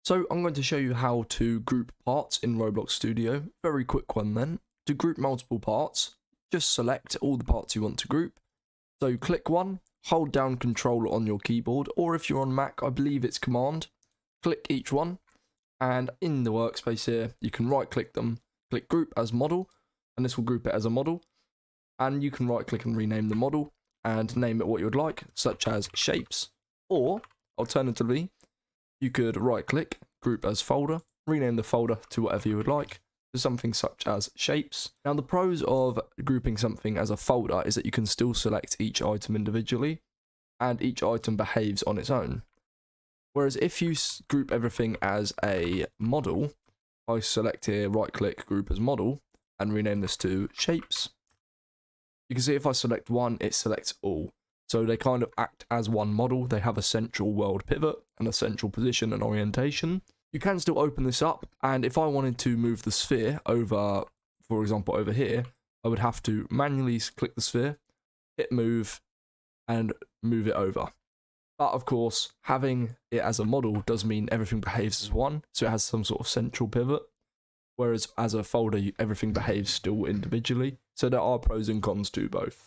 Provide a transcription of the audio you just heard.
So I'm going to show you how to group parts in Roblox Studio. Very quick one then. To group multiple parts, just select all the parts you want to group. So click one, hold down Control on your keyboard, or if you're on Mac, I believe it's Command. Click each one, and in the workspace here, you can right click them, click Group as Model, and this will group it as a model. And you can right click and rename the model and name it what you would like, such as Shapes, or alternatively, you could right click, group as folder, rename the folder to whatever you would like, to something such as Shapes. Now the pros of grouping something as a folder is that you can still select each item individually, and each item behaves on its own. Whereas if you group everything as a model, I select here, right click, group as model, and rename this to Shapes. You can see if I select one, it selects all. So they kind of act as one model. They have a central world pivot and a central position and orientation. You can still open this up, and if I wanted to move the sphere over, for example, over here, I would have to manually click the sphere, hit move, and move it over. But of course, having it as a model does mean everything behaves as one, so it has some sort of central pivot. Whereas as a folder, everything behaves still individually. So there are pros and cons to both.